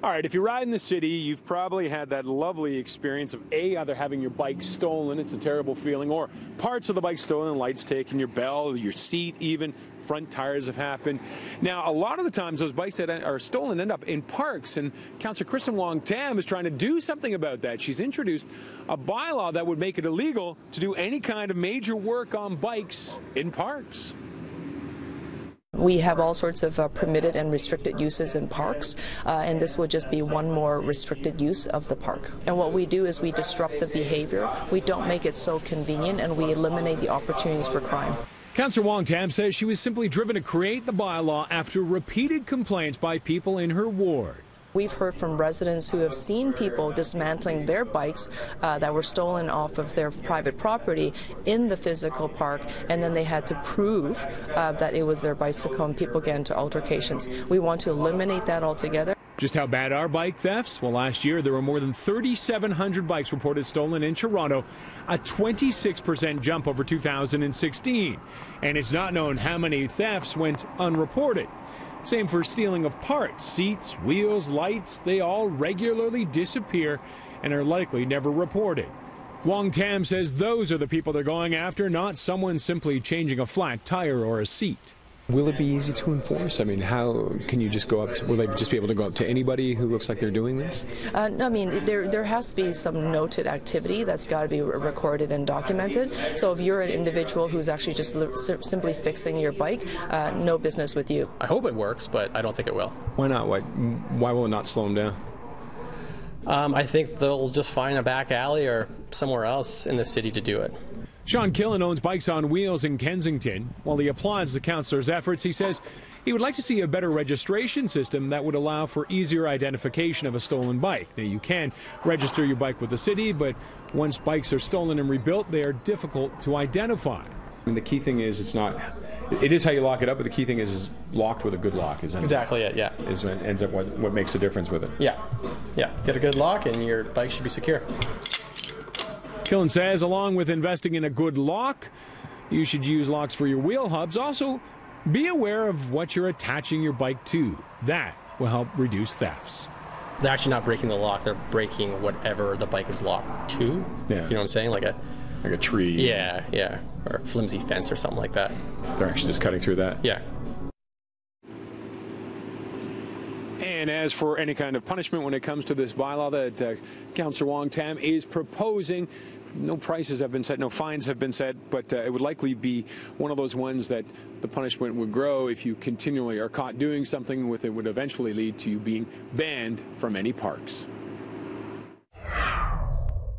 All right, if you ride in the city, you've probably had that lovely experience of either having your bike stolen, it's a terrible feeling, or parts of the bike stolen, lights taken, your bell, your seat even, front tires have happened. Now, a lot of the times those bikes that are stolen end up in parks, and Councillor Kristen Wong-Tam is trying to do something about that. She's introduced a bylaw that would make it illegal to do any kind of major work on bikes in parks. We have all sorts of permitted and restricted uses in parks, and this would just be one more restricted use of the park. And what we do is we disrupt the behavior, we don't make it so convenient, and we eliminate the opportunities for crime. Councillor Wong-Tam says she was simply driven to create the bylaw after repeated complaints by people in her ward. We've heard from residents who have seen people dismantling their bikes that were stolen off of their private property in the physical park, and then they had to prove that it was their bicycle, and people get into altercations. We want to eliminate that altogether. Just how bad are bike thefts? Well, last year there were more than 3,700 bikes reported stolen in Toronto, a 26% jump over 2016. And it's not known how many thefts went unreported. Same for stealing of parts, seats, wheels, lights. They all regularly disappear and are likely never reported. Wong-Tam says those are the people they're going after, not someone simply changing a flat tire or a seat. Will it be easy to enforce? I mean, how can you just go up to, will they just be able to go up to anybody who looks like they're doing this? No, I mean, there has to be some noted activity that's got to be recorded and documented. So if you're an individual who's actually just simply fixing your bike, no business with you. I hope it works, but I don't think it will. Why not? Why will it not slow them down? I think they'll just find a back alley or somewhere else in the city to do it. Sean Killen owns Bikes on Wheels in Kensington. While he applauds the councillor's efforts, he says he would like to see a better registration system that would allow for easier identification of a stolen bike. Now, you can register your bike with the city, but once bikes are stolen and rebuilt, they are difficult to identify. I mean, the key thing is it is how you lock it up, but the key thing is locked with a good lock. Exactly it, yeah. Is what ends up what makes a difference with it. Yeah. Get a good lock and your bike should be secure. Killen says along with investing in a good lock, you should use locks for your wheel hubs. Also, be aware of what you're attaching your bike to. That will help reduce thefts. They're actually not breaking the lock, they're breaking whatever the bike is locked to. Yeah. You know what I'm saying? Like a tree. Yeah. Or a flimsy fence or something like that. They're actually just cutting through that? Yeah. And as for any kind of punishment when it comes to this bylaw that Councillor Wong-Tam is proposing, no prices have been set, no fines have been set, but it would likely be one of those ones that the punishment would grow if you continually are caught doing something with it, would eventually lead to you being banned from any parks.